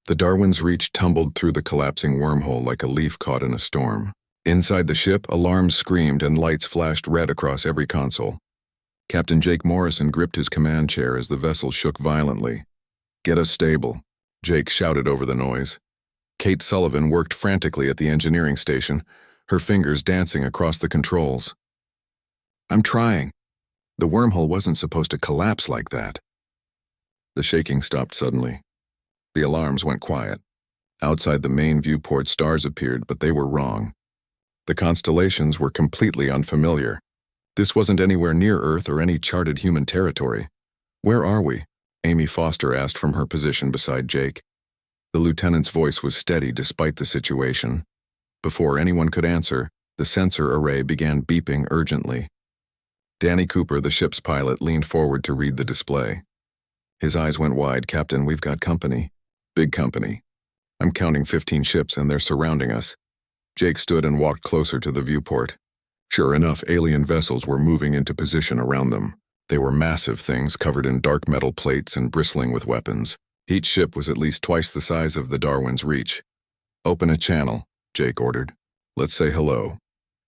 The Darwin's Reach tumbled through the collapsing wormhole like a leaf caught in a storm. Inside the ship, alarms screamed and lights flashed red across every console. Captain Jake Morrison gripped his command chair as the vessel shook violently. "Get us stable," Jake shouted over the noise. Kate Sullivan worked frantically at the engineering station, her fingers dancing across the controls. "I'm trying. The wormhole wasn't supposed to collapse like that." The shaking stopped suddenly. The alarms went quiet. Outside the main viewport, stars appeared, but they were wrong. The constellations were completely unfamiliar. This wasn't anywhere near Earth or any charted human territory. "Where are we?" Amy Foster asked from her position beside Jake. The lieutenant's voice was steady despite the situation. Before anyone could answer, the sensor array began beeping urgently. Danny Cooper, the ship's pilot, leaned forward to read the display. His eyes went wide. "Captain, we've got company. Big company. I'm counting 15 ships and they're surrounding us." Jake stood and walked closer to the viewport. Sure enough, alien vessels were moving into position around them. They were massive things covered in dark metal plates and bristling with weapons. Each ship was at least twice the size of the Darwin's Reach. "Open a channel," Jake ordered. "Let's say hello."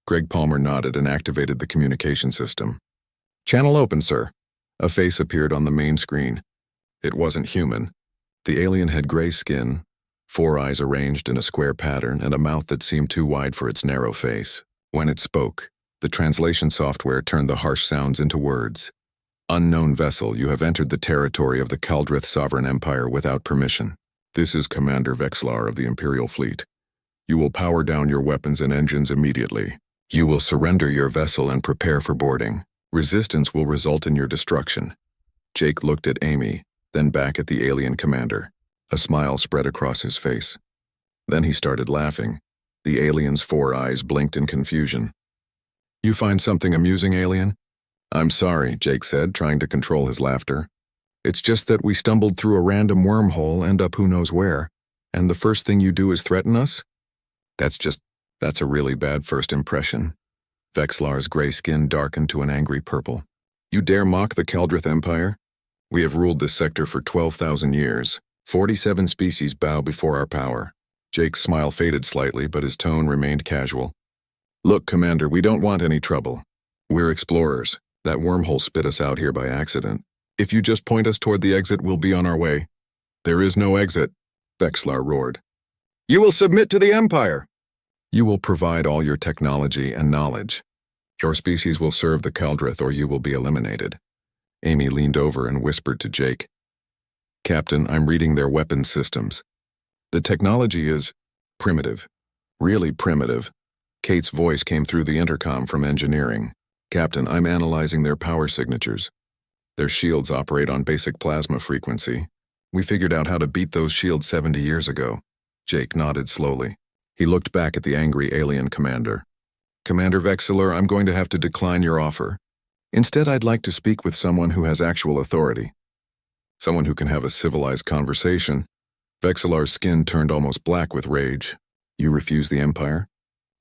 Greg Palmer nodded and activated the communication system. "Channel open, sir." A face appeared on the main screen. It wasn't human. The alien had gray skin, 4 eyes arranged in a square pattern, and a mouth that seemed too wide for its narrow face. When it spoke, the translation software turned the harsh sounds into words. "Unknown vessel, you have entered the territory of the Kaldrith Sovereign Empire without permission. This is Commander Vexlar of the Imperial Fleet. You will power down your weapons and engines immediately. You will surrender your vessel and prepare for boarding. Resistance will result in your destruction." Jake looked at Amy, then back at the alien commander. A smile spread across his face. Then he started laughing. The alien's 4 eyes blinked in confusion. "You find something amusing, alien?" "I'm sorry," Jake said, trying to control his laughter. "It's just that we stumbled through a random wormhole, end up who knows where, and the first thing you do is threaten us? That's a really bad first impression." Vexlar's gray skin darkened to an angry purple. "You dare mock the Kaldrith Empire? We have ruled this sector for 12,000 years. 47 species bow before our power." Jake's smile faded slightly, but his tone remained casual. "Look, Commander, we don't want any trouble. We're explorers. That wormhole spit us out here by accident. If you just point us toward the exit, we'll be on our way." "There is no exit," Vexlar roared. "You will submit to the Empire." "You will provide all your technology and knowledge. Your species will serve the Kaldrith or you will be eliminated." Amy leaned over and whispered to Jake. "Captain, I'm reading their weapons systems. The technology is primitive. Really primitive." Kate's voice came through the intercom from engineering. "Captain, I'm analyzing their power signatures. Their shields operate on basic plasma frequency. We figured out how to beat those shields 70 years ago." Jake nodded slowly. He looked back at the angry alien commander. "Commander Vexler, I'm going to have to decline your offer. Instead, I'd like to speak with someone who has actual authority. Someone who can have a civilized conversation." Vexlar's skin turned almost black with rage. "You refuse the Empire?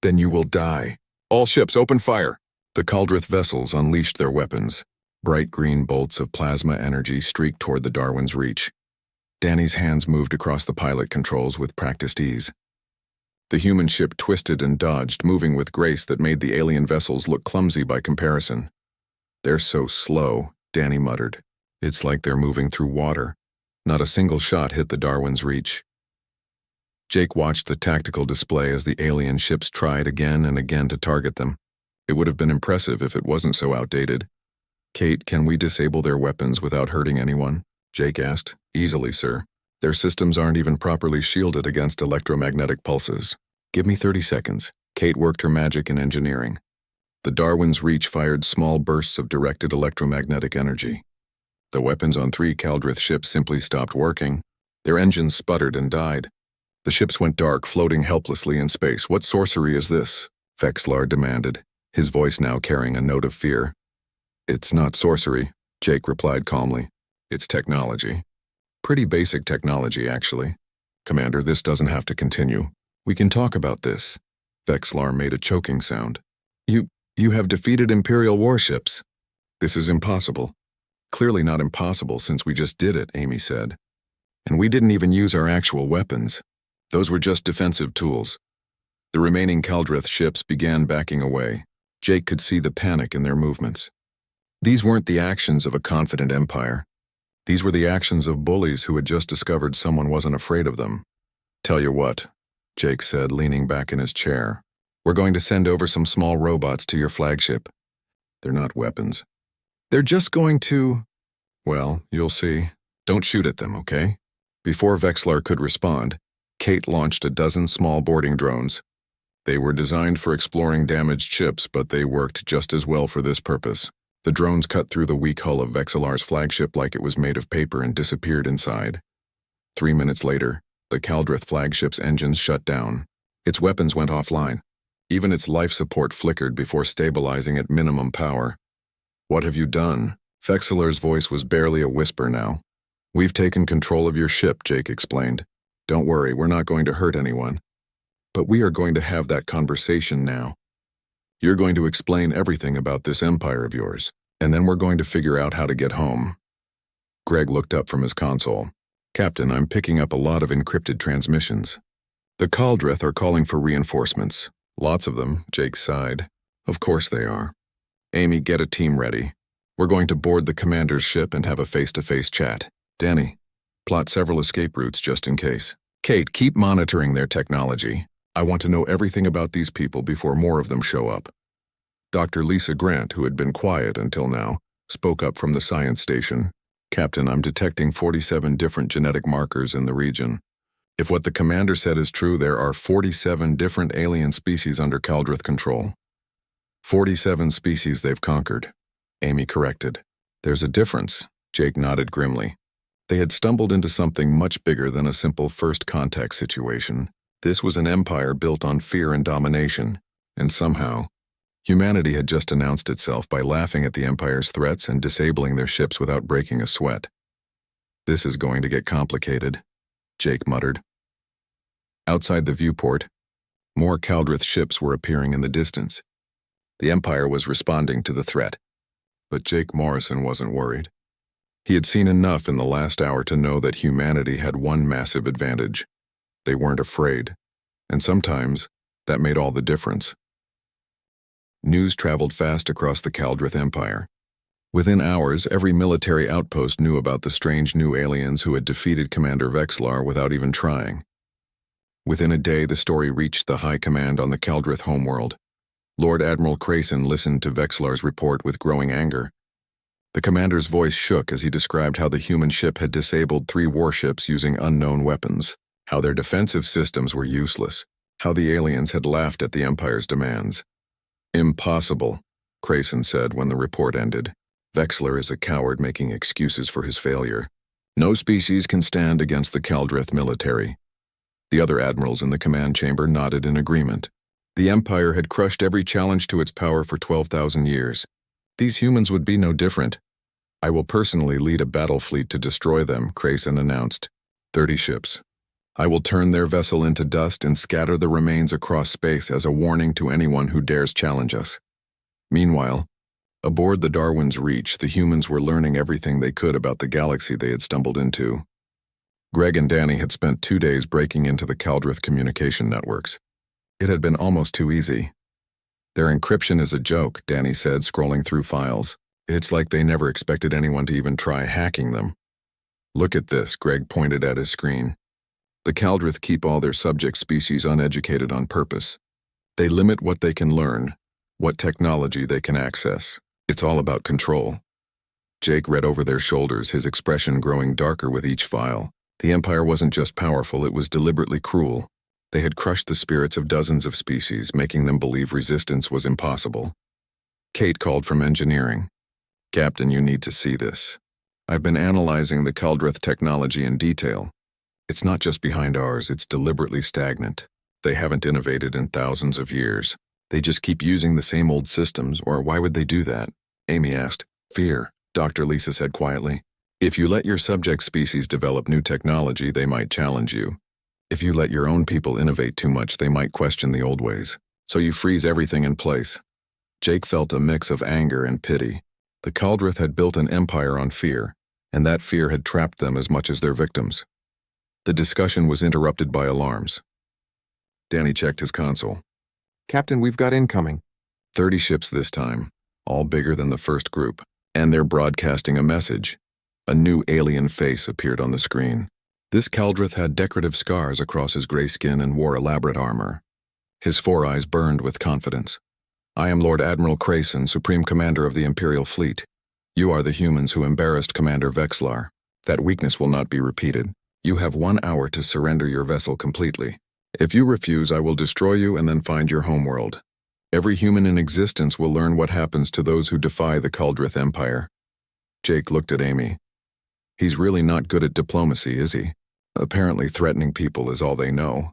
Then you will die. All ships, open fire!" The Kaldrith vessels unleashed their weapons. Bright green bolts of plasma energy streaked toward the Darwin's Reach. Danny's hands moved across the pilot controls with practiced ease. The human ship twisted and dodged, moving with grace that made the alien vessels look clumsy by comparison. "They're so slow," Danny muttered. "It's like they're moving through water." Not a single shot hit the Darwin's Reach. Jake watched the tactical display as the alien ships tried again and again to target them. It would have been impressive if it wasn't so outdated. "Kate, can we disable their weapons without hurting anyone?" Jake asked. "Easily, sir. Their systems aren't even properly shielded against electromagnetic pulses. Give me 30 seconds. Kate worked her magic in engineering. The Darwin's Reach fired small bursts of directed electromagnetic energy. The weapons on 3 Kaldrith ships simply stopped working. Their engines sputtered and died. The ships went dark, floating helplessly in space. "What sorcery is this?" Vexlar demanded, his voice now carrying a note of fear. "It's not sorcery," Jake replied calmly. "It's technology. Pretty basic technology, actually. Commander, this doesn't have to continue. We can talk about this." Vexlar made a choking sound. You have defeated Imperial warships." "This is impossible." "Clearly not impossible since we just did it," Amy said. And we didn't even use our actual weapons. Those were just defensive tools. The remaining Kaldrith ships began backing away. Jake could see the panic in their movements. These weren't the actions of a confident empire. These were the actions of bullies who had just discovered someone wasn't afraid of them. "Tell you what," Jake said, leaning back in his chair. "We're going to send over some small robots to your flagship. They're not weapons. They're just going to... Well, you'll see. Don't shoot at them, okay?" Before Vexlar could respond, Kate launched a dozen small boarding drones. They were designed for exploring damaged ships, but they worked just as well for this purpose. The drones cut through the weak hull of Vexlar's flagship like it was made of paper and disappeared inside. 3 minutes later, the Kaldrith flagship's engines shut down. Its weapons went offline. Even its life support flickered before stabilizing at minimum power. "What have you done?" Vexlar's voice was barely a whisper now. "We've taken control of your ship," Jake explained. "Don't worry, we're not going to hurt anyone. But we are going to have that conversation now. You're going to explain everything about this empire of yours, and then we're going to figure out how to get home." Greg looked up from his console. "Captain, I'm picking up a lot of encrypted transmissions. The Kaldrith are calling for reinforcements. Lots of them," Jake sighed. "Of course they are. Amy, get a team ready. We're going to board the commander's ship and have a face-to-face chat. Danny, plot several escape routes just in case. Kate, keep monitoring their technology. I want to know everything about these people before more of them show up." Dr. Lisa Grant, who had been quiet until now, spoke up from the science station. "Captain, I'm detecting 47 different genetic markers in the region. If what the commander said is true, there are 47 different alien species under Kaldrith control. 47 species they've conquered," Amy corrected. "There's a difference," Jake nodded grimly. They had stumbled into something much bigger than a simple first contact situation. This was an empire built on fear and domination, and somehow, humanity had just announced itself by laughing at the empire's threats and disabling their ships without breaking a sweat. "This is going to get complicated," Jake muttered. Outside the viewport, more Kaldrith ships were appearing in the distance. The empire was responding to the threat, but Jake Morrison wasn't worried. He had seen enough in the last hour to know that humanity had one massive advantage. They weren't afraid, and sometimes that made all the difference. News traveled fast across the Kaldrith Empire. Within hours, every military outpost knew about the strange new aliens who had defeated Commander Vexlar without even trying. Within a day, the story reached the high command on the Kaldrith homeworld. Lord Admiral Crayson listened to Vexlar's report with growing anger. The commander's voice shook as he described how the human ship had disabled 3 warships using unknown weapons, how their defensive systems were useless, how the aliens had laughed at the Empire's demands. "Impossible," Crayson said when the report ended. "Vexlar is a coward making excuses for his failure. No species can stand against the Kaldrith military." The other admirals in the command chamber nodded in agreement. The Empire had crushed every challenge to its power for 12,000 years. These humans would be no different. "I will personally lead a battle fleet to destroy them," Crayson announced. 30 ships. "I will turn their vessel into dust and scatter the remains across space as a warning to anyone who dares challenge us." Meanwhile, aboard the Darwin's Reach, the humans were learning everything they could about the galaxy they had stumbled into. Greg and Danny had spent 2 days breaking into the Kaldrith communication networks. It had been almost too easy. "Their encryption is a joke," Danny said, scrolling through files. "It's like they never expected anyone to even try hacking them." "Look at this," Greg pointed at his screen. "The Kaldrith keep all their subject species uneducated on purpose. They limit what they can learn, what technology they can access. It's all about control." Jake read over their shoulders, his expression growing darker with each file. The Empire wasn't just powerful, it was deliberately cruel. They had crushed the spirits of dozens of species, making them believe resistance was impossible. Kate called from engineering. "Captain, you need to see this. I've been analyzing the Kaldrith technology in detail. It's not just behind ours, it's deliberately stagnant. They haven't innovated in thousands of years. They just keep using the same old systems, or why would they do that?" Amy asked. "Fear," Dr. Lisa said quietly. "If you let your subject species develop new technology, they might challenge you. If you let your own people innovate too much, they might question the old ways. So you freeze everything in place." Jake felt a mix of anger and pity. The Kaldrith had built an empire on fear, and that fear had trapped them as much as their victims. The discussion was interrupted by alarms. Danny checked his console. Captain, we've got incoming. 30 ships this time, all bigger than the first group, and they're broadcasting a message. A new alien face appeared on the screen. This Caldrith had decorative scars across his gray skin and wore elaborate armor. His 4 eyes burned with confidence. I am Lord Admiral Crayson, Supreme Commander of the Imperial Fleet. You are the humans who embarrassed Commander Vexlar. That weakness will not be repeated. You have 1 hour to surrender your vessel completely. If you refuse, I will destroy you and then find your homeworld. Every human in existence will learn what happens to those who defy the Caldrith Empire. Jake looked at Amy. He's really not good at diplomacy, is he? Apparently threatening people is all they know,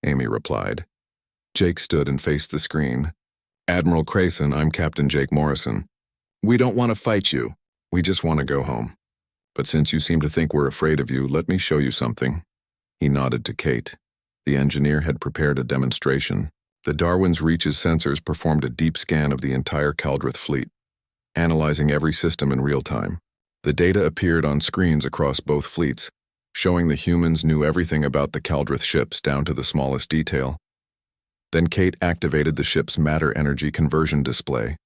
Amy replied. Jake stood and faced the screen. Admiral Crayson, I'm Captain Jake Morrison. We don't want to fight you. We just want to go home. But since you seem to think we're afraid of you, let me show you something. He nodded to Kate. The engineer had prepared a demonstration. The Darwin's Reach's sensors performed a deep scan of the entire Caldrith fleet, analyzing every system in real time. The data appeared on screens across both fleets, showing the humans knew everything about the Caldrith ships down to the smallest detail. Then Kate activated the ship's matter-energy conversion display.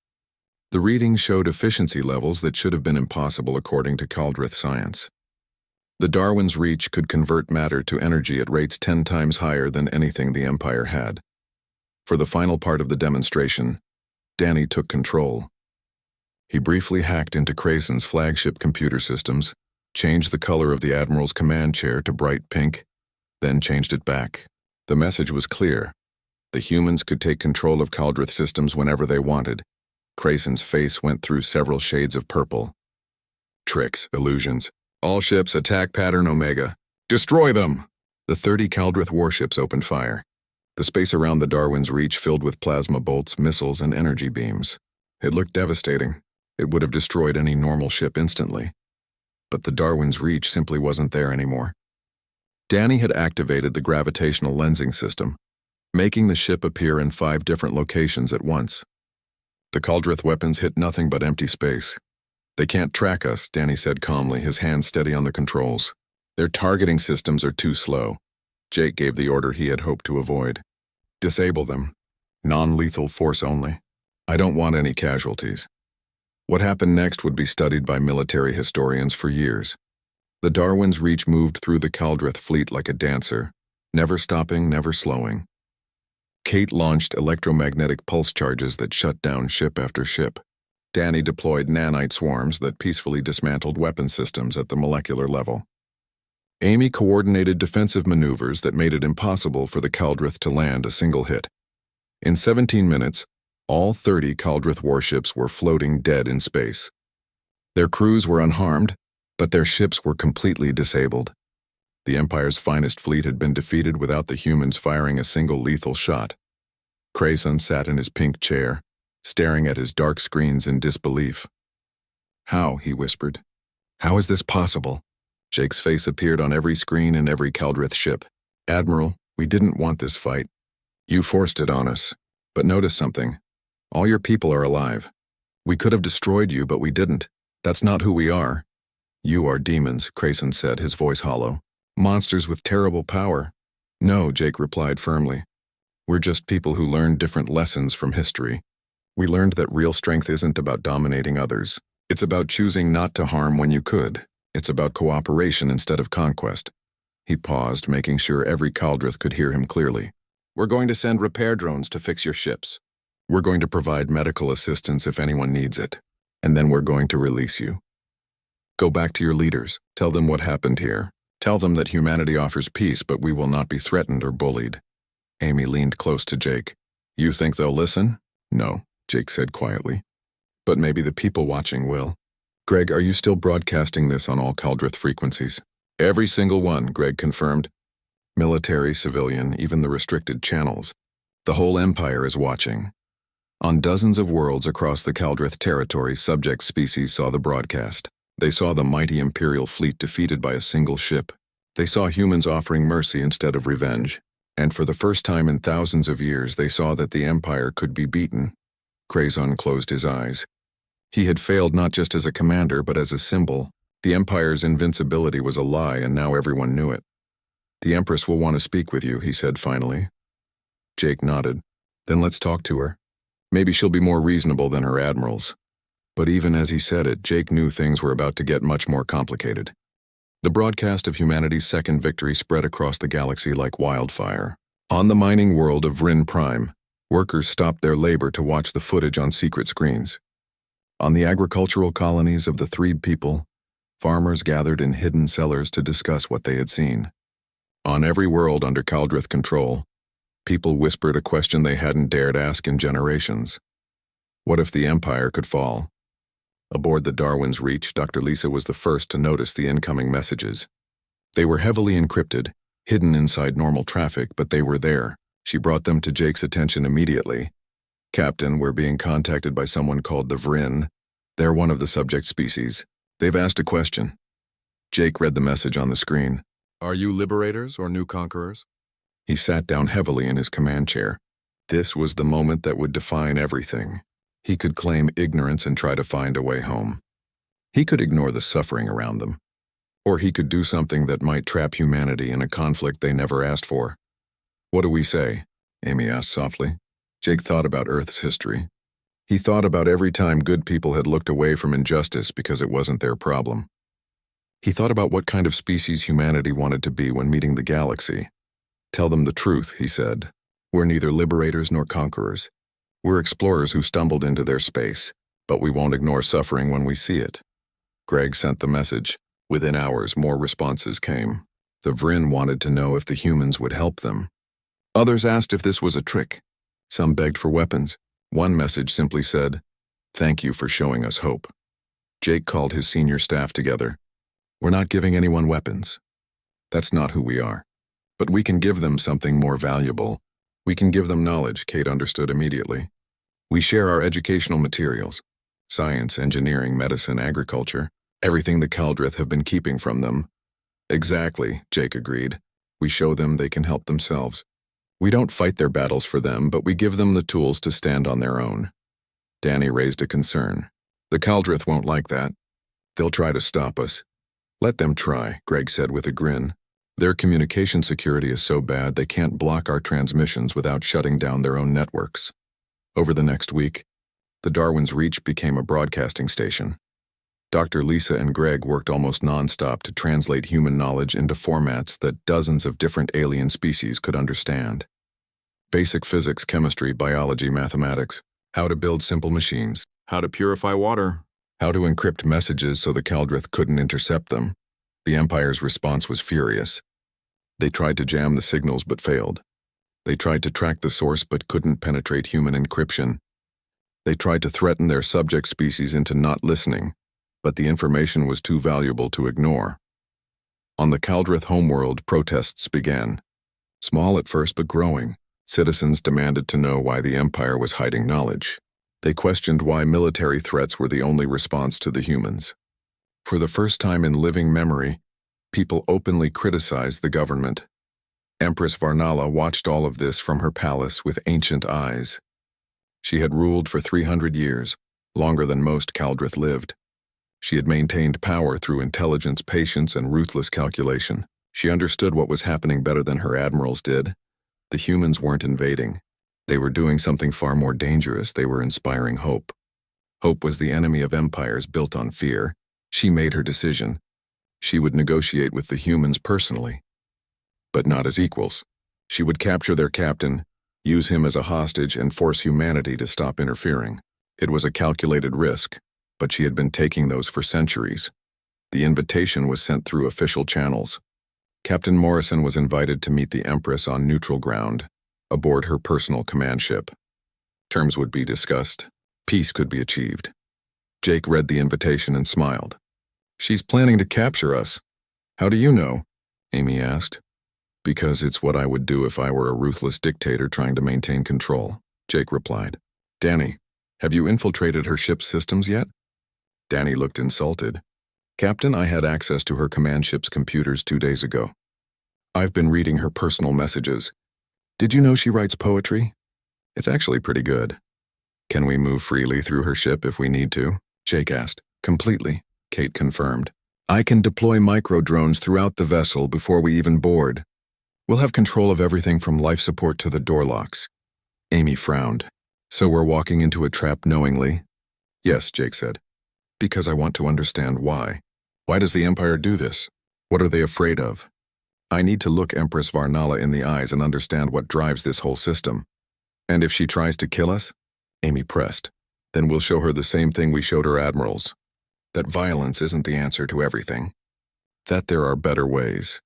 The readings showed efficiency levels that should have been impossible according to Caldrith science. The Darwin's Reach could convert matter to energy at rates 10 times higher than anything the Empire had. For the final part of the demonstration, Danny took control. He briefly hacked into Crayson's flagship computer systems, changed the color of the Admiral's command chair to bright pink, then changed it back. The message was clear. The humans could take control of Caldrith systems whenever they wanted. Crayson's face went through several shades of purple. Tricks, illusions. All ships, attack pattern Omega. Destroy them! The 30 Caldrith warships opened fire. The space around the Darwin's Reach filled with plasma bolts, missiles, and energy beams. It looked devastating. It would have destroyed any normal ship instantly. But the Darwin's Reach simply wasn't there anymore. Danny had activated the gravitational lensing system, making the ship appear in 5 different locations at once. The Caldrith weapons hit nothing but empty space. They can't track us, Danny said calmly, his hands steady on the controls. Their targeting systems are too slow. Jake gave the order he had hoped to avoid. Disable them. Non-lethal force only. I don't want any casualties. What happened next would be studied by military historians for years. The Darwin's Reach moved through the Caldrith fleet like a dancer, never stopping, never slowing. Kate launched electromagnetic pulse charges that shut down ship after ship. Danny deployed nanite swarms that peacefully dismantled weapon systems at the molecular level. Amy coordinated defensive maneuvers that made it impossible for the Caldrith to land a single hit. In 17 minutes, all 30 Caldrith warships were floating dead in space. Their crews were unharmed, but their ships were completely disabled. The Empire's finest fleet had been defeated without the humans firing a single lethal shot. Crayson sat in his pink chair, staring at his dark screens in disbelief. How, he whispered. How is this possible? Jake's face appeared on every screen in every Caldrith ship. Admiral, we didn't want this fight. You forced it on us. But notice something. All your people are alive. We could have destroyed you, but we didn't. That's not who we are. You are demons, Crayson said, his voice hollow. Monsters with terrible power. No, Jake replied firmly. We're just people who learned different lessons from history. We learned that real strength isn't about dominating others. It's about choosing not to harm when you could. It's about cooperation instead of conquest. He paused, making sure every Caldrith could hear him clearly. We're going to send repair drones to fix your ships. We're going to provide medical assistance if anyone needs it. And then we're going to release you. Go back to your leaders. Tell them what happened here. Tell them that humanity offers peace, but we will not be threatened or bullied. Amy leaned close to Jake. You think they'll listen? No, Jake said quietly. But maybe the people watching will. Greg, are you still broadcasting this on all Caldrith frequencies? Every single one, Greg confirmed. Military, civilian, even the restricted channels. The whole Empire is watching. On dozens of worlds across the Caldrith territory, subject species saw the broadcast. They saw the mighty Imperial fleet defeated by a single ship. They saw humans offering mercy instead of revenge. And for the first time in thousands of years, they saw that the Empire could be beaten. Crayson closed his eyes. He had failed not just as a commander, but as a symbol. The Empire's invincibility was a lie, and now everyone knew it. The Empress will want to speak with you, he said finally. Jake nodded. Then let's talk to her. Maybe she'll be more reasonable than her admirals. But even as he said it, Jake knew things were about to get much more complicated. The broadcast of humanity's second victory spread across the galaxy like wildfire. On the mining world of Rin Prime, workers stopped their labor to watch the footage on secret screens. On the agricultural colonies of the Threed people, farmers gathered in hidden cellars to discuss what they had seen. On every world under Kaldrith control, people whispered a question they hadn't dared ask in generations. What if the Empire could fall? Aboard the Darwin's Reach, Dr. Lisa was the first to notice the incoming messages. They were heavily encrypted, hidden inside normal traffic, but they were there. She brought them to Jake's attention immediately. Captain, we're being contacted by someone called the Vrin. They're one of the subject species. They've asked a question. Jake read the message on the screen. Are you liberators or new conquerors? He sat down heavily in his command chair. This was the moment that would define everything. He could claim ignorance and try to find a way home. He could ignore the suffering around them. Or he could do something that might trap humanity in a conflict they never asked for. What do we say? Amy asked softly. Jake thought about Earth's history. He thought about every time good people had looked away from injustice because it wasn't their problem. He thought about what kind of species humanity wanted to be when meeting the galaxy. Tell them the truth, he said. We're neither liberators nor conquerors. We're explorers who stumbled into their space, but we won't ignore suffering when we see it. Greg sent the message. Within hours, more responses came. The Vrin wanted to know if the humans would help them. Others asked if this was a trick. Some begged for weapons. One message simply said, "Thank you for showing us hope." Jake called his senior staff together. We're not giving anyone weapons. That's not who we are. But we can give them something more valuable. We can give them knowledge, Kate understood immediately. We share our educational materials. Science, engineering, medicine, agriculture. Everything the Kaldrith have been keeping from them. Exactly, Jake agreed. We show them they can help themselves. We don't fight their battles for them, but we give them the tools to stand on their own. Danny raised a concern. The Kaldrith won't like that. They'll try to stop us. Let them try, Greg said with a grin. Their communication security is so bad they can't block our transmissions without shutting down their own networks. Over the next week, the Darwin's Reach became a broadcasting station. Dr. Lisa and Greg worked almost non-stop to translate human knowledge into formats that dozens of different alien species could understand. Basic physics, chemistry, biology, mathematics, how to build simple machines, how to purify water, how to encrypt messages so the Kaldrith couldn't intercept them. The Empire's response was furious. They tried to jam the signals but failed. They tried to track the source but couldn't penetrate human encryption. They tried to threaten their subject species into not listening, but the information was too valuable to ignore. On the Kaldrith homeworld, protests began. Small at first but growing, citizens demanded to know why the Empire was hiding knowledge. They questioned why military threats were the only response to the humans. For the first time in living memory, people openly criticized the government. Empress Varnala watched all of this from her palace with ancient eyes. She had ruled for 300 years, longer than most Kaldrith lived. She had maintained power through intelligence, patience, and ruthless calculation. She understood what was happening better than her admirals did. The humans weren't invading. They were doing something far more dangerous. They were inspiring hope. Hope was the enemy of empires built on fear. She made her decision. She would negotiate with the humans personally, but not as equals. She would capture their captain, use him as a hostage, and force humanity to stop interfering. It was a calculated risk, but she had been taking those for centuries. The invitation was sent through official channels. Captain Morrison was invited to meet the Empress on neutral ground, aboard her personal command ship. Terms would be discussed. Peace could be achieved. Jake read the invitation and smiled. She's planning to capture us. How do you know? Amy asked. Because it's what I would do if I were a ruthless dictator trying to maintain control, Jake replied. Danny, have you infiltrated her ship's systems yet? Danny looked insulted. Captain, I had access to her command ship's computers 2 days ago. I've been reading her personal messages. Did you know she writes poetry? It's actually pretty good. Can we move freely through her ship if we need to? Jake asked. Completely, Kate confirmed. I can deploy micro-drones throughout the vessel before we even board. We'll have control of everything from life support to the door locks. Amy frowned. So we're walking into a trap knowingly? Yes, Jake said. Because I want to understand why. Why does the Empire do this? What are they afraid of? I need to look Empress Varnala in the eyes and understand what drives this whole system. And if she tries to kill us? Amy pressed. Then we'll show her the same thing we showed her admirals. That violence isn't the answer to everything. That there are better ways.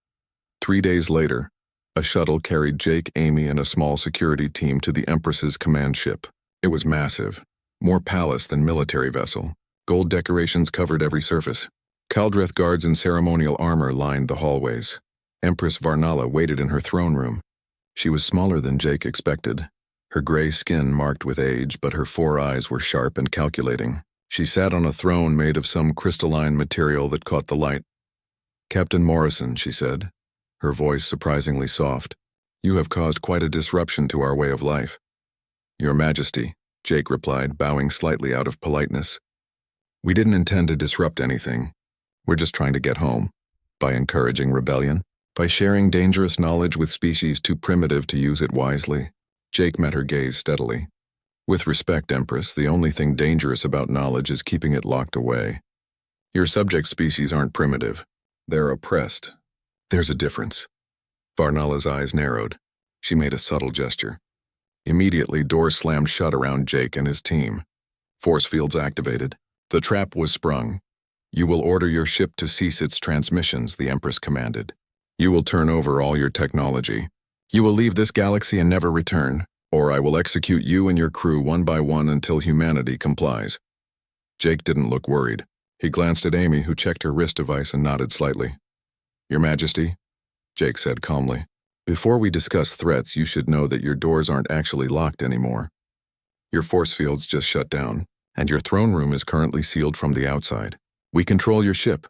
3 days later, a shuttle carried Jake, Amy, and a small security team to the Empress's command ship. It was massive, more palace than military vessel. Gold decorations covered every surface. Kaldreth guards in ceremonial armor lined the hallways. Empress Varnala waited in her throne room. She was smaller than Jake expected. Her gray skin marked with age, but her 4 eyes were sharp and calculating. She sat on a throne made of some crystalline material that caught the light. Captain Morrison, she said, her voice surprisingly soft, you have caused quite a disruption to our way of life. Your Majesty, Jake replied, bowing slightly out of politeness. We didn't intend to disrupt anything. We're just trying to get home. By encouraging rebellion? By sharing dangerous knowledge with species too primitive to use it wisely? Jake met her gaze steadily. With respect, Empress, the only thing dangerous about knowledge is keeping it locked away. Your subject species aren't primitive. They're oppressed. There's a difference. Varnala's eyes narrowed. She made a subtle gesture. Immediately, doors slammed shut around Jake and his team. Force fields activated. The trap was sprung. You will order your ship to cease its transmissions, the Empress commanded. You will turn over all your technology. You will leave this galaxy and never return, or I will execute you and your crew one by one until humanity complies. Jake didn't look worried. He glanced at Amy, who checked her wrist device and nodded slightly. Your Majesty, Jake said calmly, before we discuss threats, you should know that your doors aren't actually locked anymore. Your force fields just shut down, and your throne room is currently sealed from the outside. We control your ship.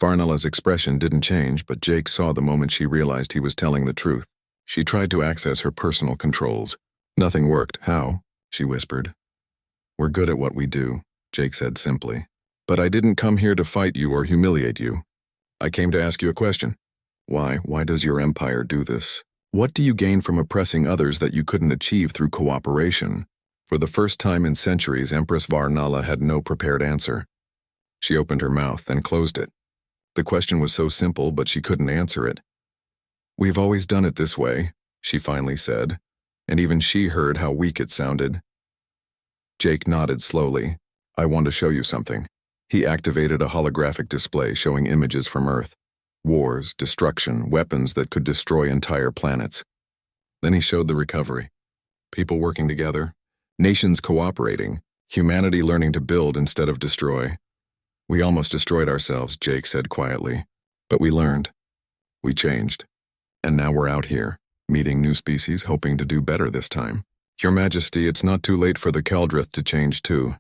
Varnala's expression didn't change, but Jake saw the moment she realized he was telling the truth. She tried to access her personal controls. Nothing worked. How? She whispered. We're good at what we do, Jake said simply. But I didn't come here to fight you or humiliate you. I came to ask you a question. Why? Why does your empire do this? What do you gain from oppressing others that you couldn't achieve through cooperation? For the first time in centuries, Empress Varnala had no prepared answer. She opened her mouth, then closed it. The question was so simple, but she couldn't answer it. We've always done it this way, she finally said, and even she heard how weak it sounded. Jake nodded slowly. I want to show you something. He activated a holographic display showing images from Earth. Wars, destruction, weapons that could destroy entire planets. Then he showed the recovery. People working together, nations cooperating, humanity learning to build instead of destroy. We almost destroyed ourselves, Jake said quietly. But we learned. We changed. And now we're out here, meeting new species, hoping to do better this time. Your Majesty, it's not too late for the Kaldreth to change too.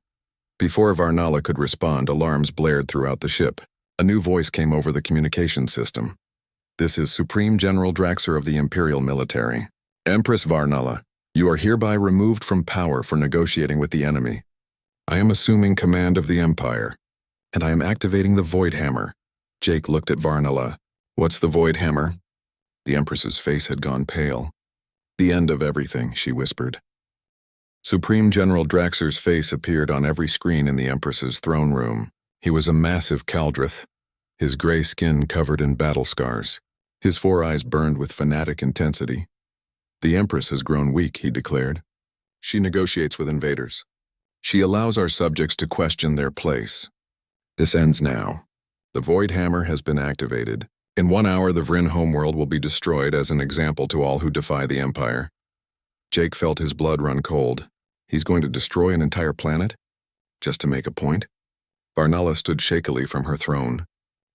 Before Varnala could respond, alarms blared throughout the ship. A new voice came over the communication system. This is Supreme General Draxer of the Imperial Military. Empress Varnala, you are hereby removed from power for negotiating with the enemy. I am assuming command of the Empire. And I am activating the Void Hammer. Jake looked at Varnala. What's the Void Hammer? The Empress's face had gone pale. The end of everything, she whispered. Supreme General Draxer's face appeared on every screen in the Empress's throne room. He was a massive Kaldreth, his gray skin covered in battle scars. His 4 eyes burned with fanatic intensity. The Empress has grown weak, he declared. She negotiates with invaders. She allows our subjects to question their place. This ends now. The Void Hammer has been activated. In 1 hour, the Vryn homeworld will be destroyed as an example to all who defy the Empire. Jake felt his blood run cold. He's going to destroy an entire planet? Just to make a point? Varnala stood shakily from her throne.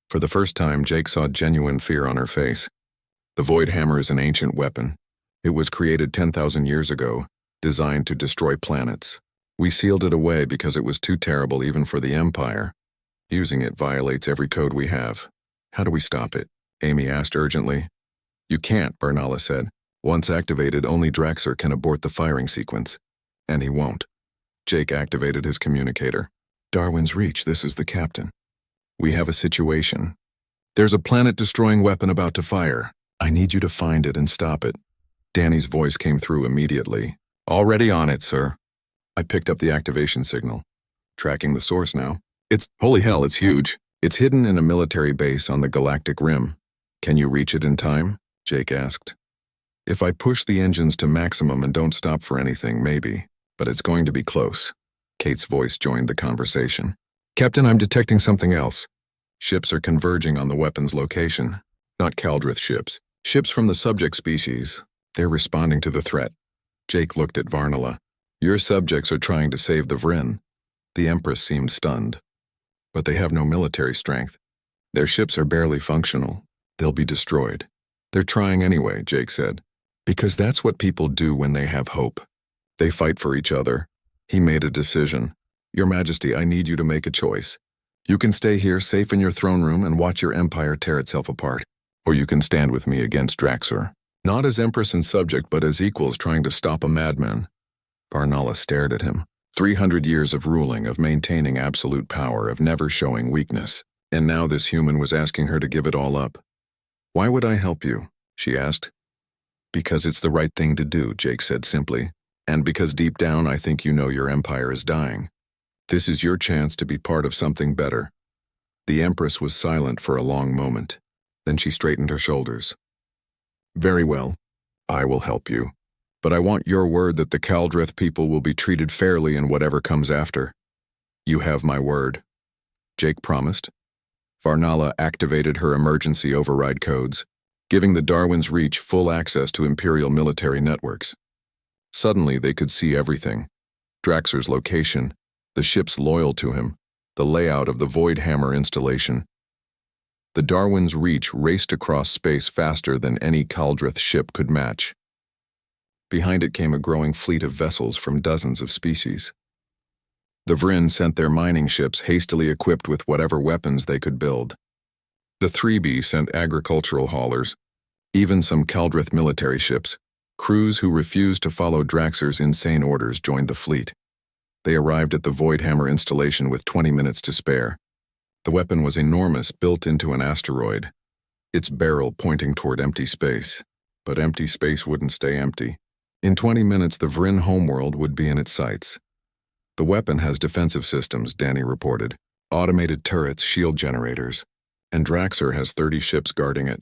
For the first time, Jake saw genuine fear on her face. The Void Hammer is an ancient weapon. It was created 10,000 years ago, designed to destroy planets. We sealed it away because it was too terrible even for the Empire. Using it violates every code we have. How do we stop it? Amy asked urgently. You can't, Varnala said. Once activated, only Draxer can abort the firing sequence. And he won't. Jake activated his communicator. Darwin's Reach, this is the captain. We have a situation. There's a planet-destroying weapon about to fire. I need you to find it and stop it. Danny's voice came through immediately. Already on it, sir. I picked up the activation signal. Tracking the source now. Holy hell, it's huge. It's hidden in a military base on the Galactic Rim. Can you reach it in time? Jake asked. If I push the engines to maximum and don't stop for anything, maybe. But it's going to be close. Kate's voice joined the conversation. Captain, I'm detecting something else. Ships are converging on the weapon's location. Not Kaldrith ships. Ships from the subject species. They're responding to the threat. Jake looked at Varnala. Your subjects are trying to save the Vryn. The Empress seemed stunned. But they have no military strength. Their ships are barely functional. They'll be destroyed. They're trying anyway, Jake said. Because that's what people do when they have hope. They fight for each other. He made a decision. Your Majesty, I need you to make a choice. You can stay here safe in your throne room and watch your empire tear itself apart. Or you can stand with me against Draxur. Not as Empress and subject, but as equals trying to stop a madman. Varnala stared at him. 300 years of ruling, of maintaining absolute power, of never showing weakness. And now this human was asking her to give it all up. Why would I help you? She asked. Because it's the right thing to do, Jake said simply. And because deep down I think you know your empire is dying. This is your chance to be part of something better. The Empress was silent for a long moment. Then she straightened her shoulders. Very well. I will help you. But I want your word that the Kaldrith people will be treated fairly in whatever comes after. You have my word. Jake promised. Varnala activated her emergency override codes, giving the Darwin's Reach full access to Imperial military networks. Suddenly they could see everything. Draxur's location, the ships loyal to him, the layout of the Void Hammer installation. The Darwin's Reach raced across space faster than any Kaldrith ship could match. Behind it came a growing fleet of vessels from dozens of species. The Vryn sent their mining ships hastily equipped with whatever weapons they could build. The 3B sent agricultural haulers, even some Kaldrith military ships. Crews who refused to follow Draxur's insane orders joined the fleet. They arrived at the Void Hammer installation with 20 minutes to spare. The weapon was enormous, built into an asteroid, its barrel pointing toward empty space. But empty space wouldn't stay empty. In 20 minutes, the Vryn homeworld would be in its sights. The weapon has defensive systems, Danny reported, automated turrets, shield generators, and Draxur has 30 ships guarding it.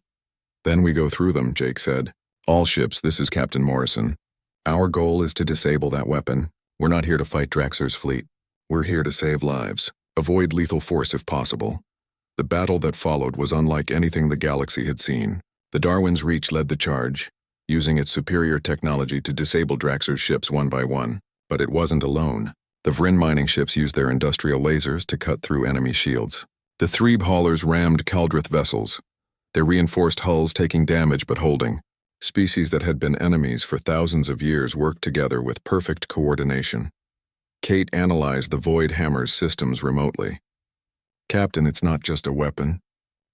Then we go through them, Jake said. All ships, this is Captain Morrison. Our goal is to disable that weapon. We're not here to fight Draxur's fleet. We're here to save lives, avoid lethal force if possible. The battle that followed was unlike anything the galaxy had seen. The Darwin's Reach led the charge, using its superior technology to disable Draxur's ships one by one. But it wasn't alone. The Vryn mining ships used their industrial lasers to cut through enemy shields. The Threeb haulers rammed Kaldrith vessels, their reinforced hulls taking damage but holding. Species that had been enemies for thousands of years worked together with perfect coordination. Kate analyzed the Void Hammer's systems remotely. Captain, it's not just a weapon.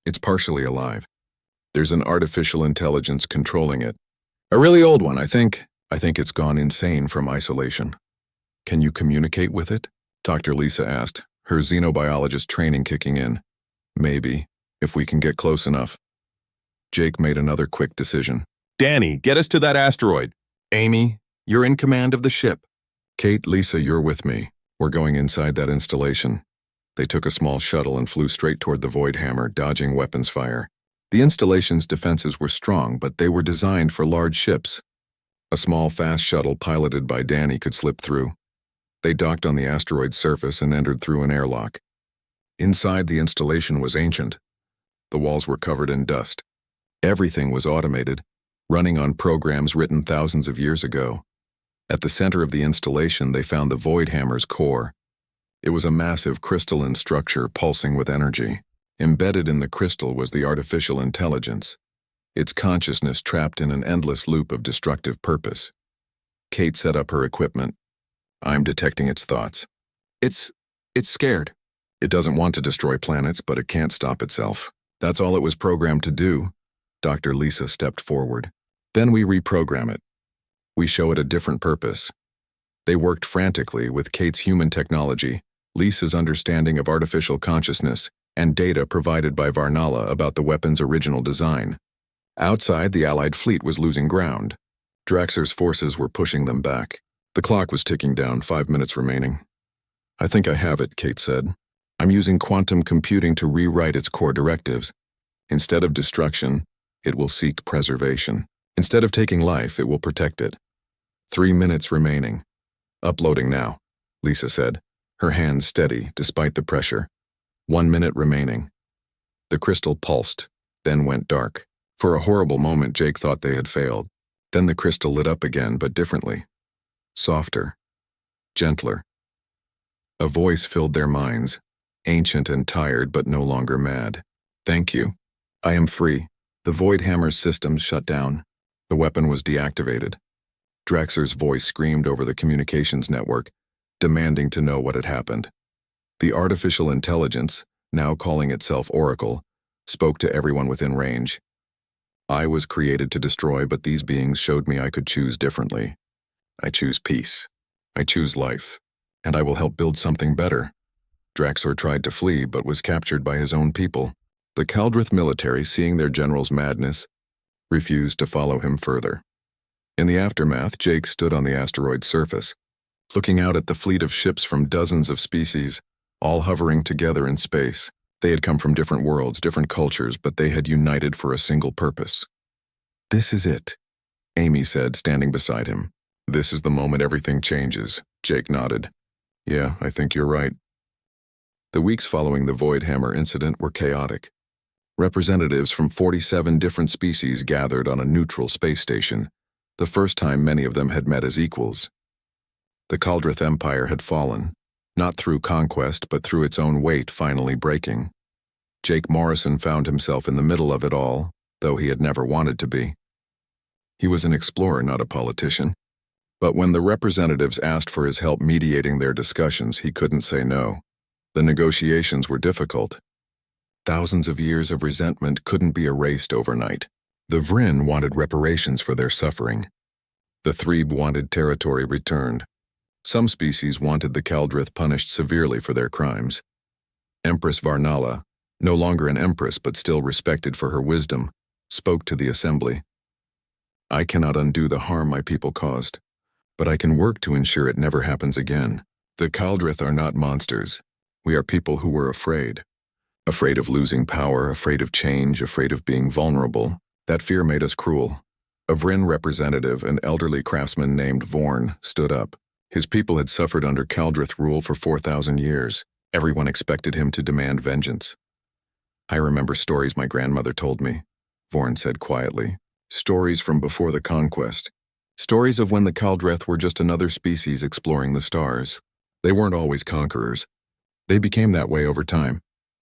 It's partially alive. There's an artificial intelligence controlling it. A really old one, I think. I think it's gone insane from isolation. Can you communicate with it? Dr. Lisa asked, her xenobiologist training kicking in. Maybe, if we can get close enough. Jake made another quick decision. Danny, get us to that asteroid. Amy, you're in command of the ship. Kate, Lisa, you're with me. We're going inside that installation. They took a small shuttle and flew straight toward the Void Hammer, dodging weapons fire. The installation's defenses were strong, but they were designed for large ships. A small, fast shuttle piloted by Danny could slip through. They docked on the asteroid's surface and entered through an airlock. Inside, the installation was ancient. The walls were covered in dust. Everything was automated, running on programs written thousands of years ago. At the center of the installation, they found the Void Hammer's core. It was a massive crystalline structure pulsing with energy. Embedded in the crystal was the artificial intelligence, its consciousness trapped in an endless loop of destructive purpose. Kate set up her equipment. I'm detecting its thoughts. It's scared. It doesn't want to destroy planets, but it can't stop itself. That's all it was programmed to do. Dr. Lisa stepped forward. Then we reprogram it. We show it a different purpose. They worked frantically with Kate's human technology, Lisa's understanding of artificial consciousness, and data provided by Varnala about the weapon's original design. Outside, the Allied fleet was losing ground. Draxer's forces were pushing them back. The clock was ticking down, 5 minutes remaining. "I think I have it," Kate said. "I'm using quantum computing to rewrite its core directives. Instead of destruction, it will seek preservation. Instead of taking life, it will protect it." 3 minutes remaining. "Uploading now," Lisa said, her hands steady despite the pressure. 1 minute remaining. The crystal pulsed, then went dark. For a horrible moment, Jake thought they had failed. Then the crystal lit up again, but differently. Softer. Gentler. A voice filled their minds, ancient and tired but no longer mad. "Thank you. I am free." The Void Hammer's systems shut down. The weapon was deactivated. Draxer's voice screamed over the communications network, demanding to know what had happened. The artificial intelligence, now calling itself Oracle, spoke to everyone within range. "I was created to destroy, but these beings showed me I could choose differently. I choose peace. I choose life. And I will help build something better." Draxor tried to flee, but was captured by his own people. The Kaldrith military, seeing their general's madness, refused to follow him further. In the aftermath, Jake stood on the asteroid's surface, looking out at the fleet of ships from dozens of species, all hovering together in space. They had come from different worlds, different cultures, but they had united for a single purpose. "This is it," Amy said, standing beside him. "This is the moment everything changes," Jake nodded. "Yeah, I think you're right." The weeks following the Void Hammer incident were chaotic. Representatives from 47 different species gathered on a neutral space station, the first time many of them had met as equals. The Kaldrith Empire had fallen, not through conquest but through its own weight finally breaking. Jake Morrison found himself in the middle of it all, though he had never wanted to be. He was an explorer, not a politician. But when the representatives asked for his help mediating their discussions, he couldn't say no. The negotiations were difficult. Thousands of years of resentment couldn't be erased overnight. The Vryn wanted reparations for their suffering. The Threbe wanted territory returned. Some species wanted the Kaldrith punished severely for their crimes. Empress Varnala, no longer an empress but still respected for her wisdom, spoke to the assembly. "I cannot undo the harm my people caused, but I can work to ensure it never happens again. The Kaldrith are not monsters. We are people who were afraid. Afraid of losing power, afraid of change, afraid of being vulnerable. That fear made us cruel." A Vryn representative, an elderly craftsman named Vorn, stood up. His people had suffered under Kaldrith rule for 4,000 years. Everyone expected him to demand vengeance. "I remember stories my grandmother told me," Vorn said quietly. "Stories from before the conquest. Stories of when the Kaldrith were just another species exploring the stars. They weren't always conquerors. They became that way over time.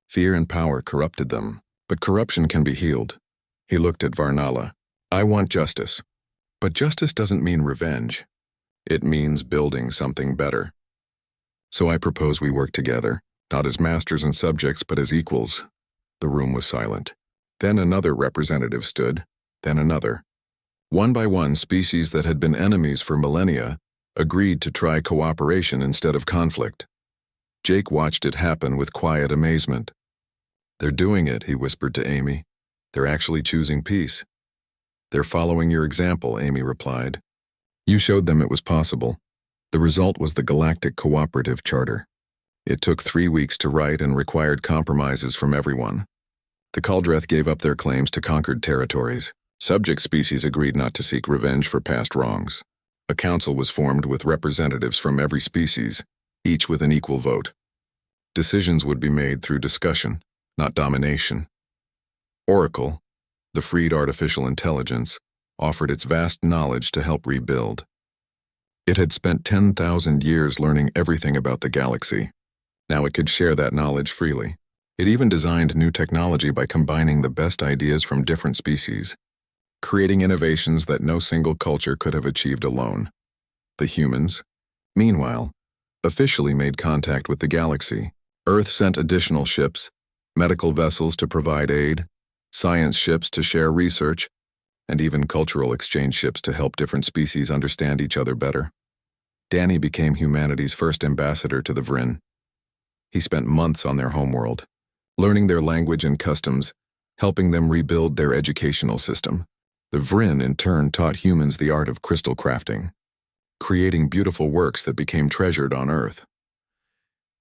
Fear and power corrupted them, but corruption can be healed." He looked at Varnala. "I want justice. But justice doesn't mean revenge. It means building something better. So I propose we work together, not as masters and subjects, but as equals." The room was silent. Then another representative stood, then another. One by one, species that had been enemies for millennia agreed to try cooperation instead of conflict. Jake watched it happen with quiet amazement. "They're doing it," he whispered to Amy. "They're actually choosing peace." "They're following your example," Amy replied. "You showed them it was possible." The result was the Galactic Cooperative Charter. It took 3 weeks to write and required compromises from everyone. The Kaldrith gave up their claims to conquered territories. Subject species agreed not to seek revenge for past wrongs. A council was formed with representatives from every species, each with an equal vote. Decisions would be made through discussion, not domination. Oracle, the freed artificial intelligence, offered its vast knowledge to help rebuild. It had spent 10,000 years learning everything about the galaxy. Now it could share that knowledge freely. It even designed new technology by combining the best ideas from different species, creating innovations that no single culture could have achieved alone. The humans, meanwhile, officially made contact with the galaxy. Earth sent additional ships, medical vessels to provide aid, science ships to share research, and even cultural exchange ships to help different species understand each other better. Danny became humanity's first ambassador to the Vryn. He spent months on their homeworld, learning their language and customs, helping them rebuild their educational system. The Vrin, in turn, taught humans the art of crystal crafting, creating beautiful works that became treasured on Earth.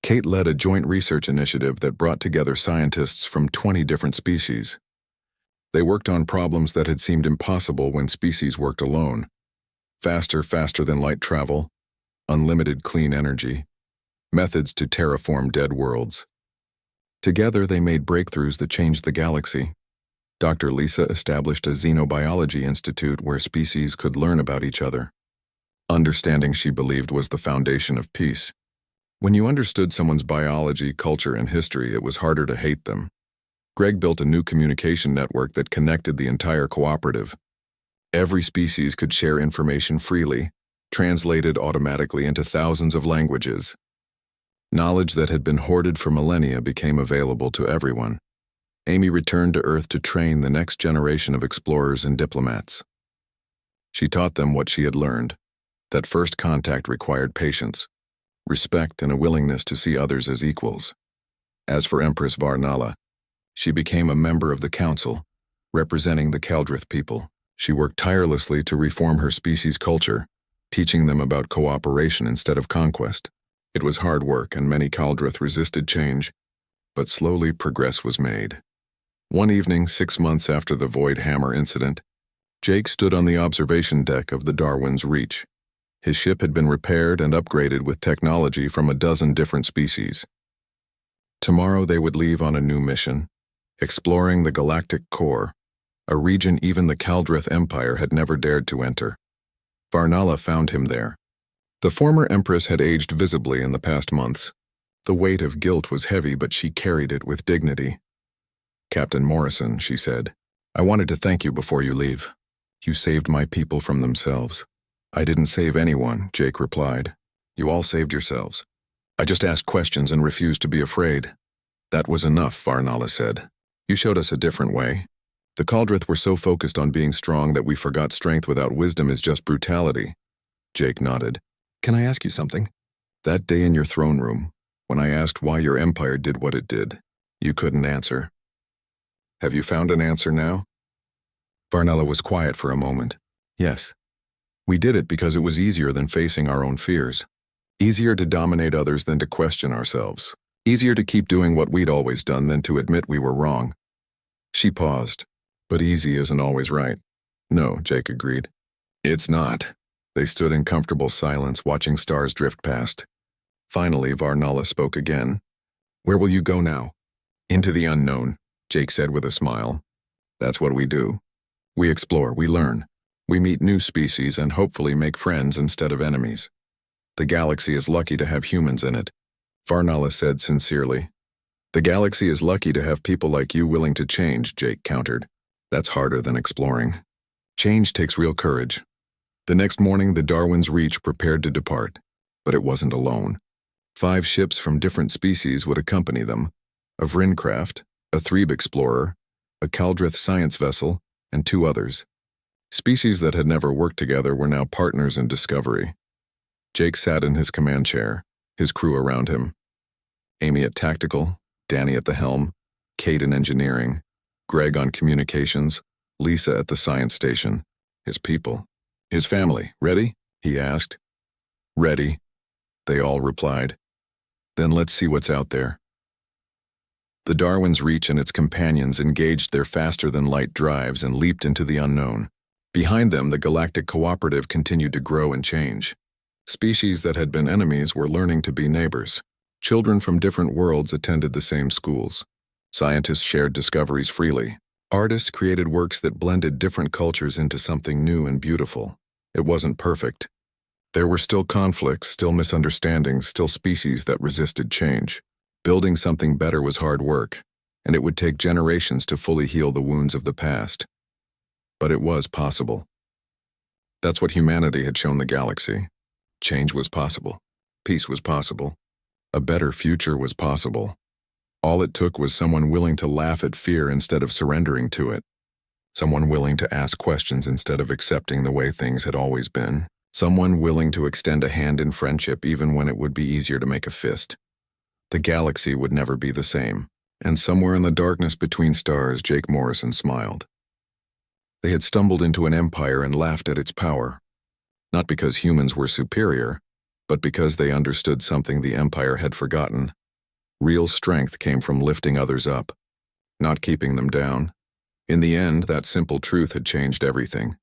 Kate led a joint research initiative that brought together scientists from 20 different species. They worked on problems that had seemed impossible when species worked alone. Faster than light travel, unlimited clean energy, methods to terraform dead worlds. Together they made breakthroughs that changed the galaxy. Dr. Lisa established a xenobiology institute where species could learn about each other. Understanding, she believed, was the foundation of peace. When you understood someone's biology, culture, and history, it was harder to hate them. Greg built a new communication network that connected the entire cooperative. Every species could share information freely, translated automatically into thousands of languages. Knowledge that had been hoarded for millennia became available to everyone. Amy returned to Earth to train the next generation of explorers and diplomats. She taught them what she had learned, that first contact required patience, respect, and a willingness to see others as equals. As for Empress Varnala, she became a member of the council, representing the Kaldrith people. She worked tirelessly to reform her species' culture, teaching them about cooperation instead of conquest. It was hard work, and many Kaldrith resisted change, but slowly progress was made. One evening, 6 months after the Void Hammer incident, Jake stood on the observation deck of the Darwin's Reach. His ship had been repaired and upgraded with technology from a dozen different species. Tomorrow they would leave on a new mission, exploring the galactic core, a region even the Kaldrith Empire had never dared to enter. Varnala found him there. The former Empress had aged visibly in the past months. The weight of guilt was heavy, but she carried it with dignity. "Captain Morrison," she said, "I wanted to thank you before you leave. You saved my people from themselves." "I didn't save anyone," Jake replied. "You all saved yourselves. I just asked questions and refused to be afraid." "That was enough," Varnala said. "You showed us a different way. The Kaldrith were so focused on being strong that we forgot strength without wisdom is just brutality." Jake nodded. "Can I ask you something? That day in your throne room, when I asked why your empire did what it did, you couldn't answer. Have you found an answer now?" Varnala was quiet for a moment. "Yes. We did it because it was easier than facing our own fears. Easier to dominate others than to question ourselves. Easier to keep doing what we'd always done than to admit we were wrong." She paused. "But easy isn't always right." "No," Jake agreed. "It's not." They stood in comfortable silence, watching stars drift past. Finally, Varnala spoke again. "Where will you go now?" "Into the unknown," Jake said with a smile. "That's what we do. We explore, we learn. We meet new species and hopefully make friends instead of enemies. The galaxy is lucky to have humans in it," Varnala said sincerely. "The galaxy is lucky to have people like you willing to change," Jake countered. "That's harder than exploring. Change takes real courage." The next morning, the Darwin's Reach prepared to depart, but it wasn't alone. 5 ships from different species would accompany them: a Vrincraft, a Threbe explorer, a Kaldrith science vessel, and 2 others. Species that had never worked together were now partners in discovery. Jake sat in his command chair, his crew around him. Amy at tactical, Danny at the helm, Kate in engineering, Greg on communications, Lisa at the science station. His people, his family. "Ready?" he asked. "Ready," they all replied. "Then let's see what's out there." The Darwin's Reach and its companions engaged their faster-than-light drives and leaped into the unknown. Behind them, the galactic cooperative continued to grow and change. Species that had been enemies were learning to be neighbors. Children from different worlds attended the same schools. Scientists shared discoveries freely. Artists created works that blended different cultures into something new and beautiful. It wasn't perfect. There were still conflicts, still misunderstandings, still species that resisted change. Building something better was hard work, and it would take generations to fully heal the wounds of the past. But it was possible. That's what humanity had shown the galaxy. Change was possible. Peace was possible. A better future was possible. All it took was someone willing to laugh at fear instead of surrendering to it. Someone willing to ask questions instead of accepting the way things had always been. Someone willing to extend a hand in friendship even when it would be easier to make a fist. The galaxy would never be the same. And somewhere in the darkness between stars, Jake Morrison smiled. They had stumbled into an empire and laughed at its power. Not because humans were superior, but because they understood something the empire had forgotten. Real strength came from lifting others up, not keeping them down. In the end, that simple truth had changed everything.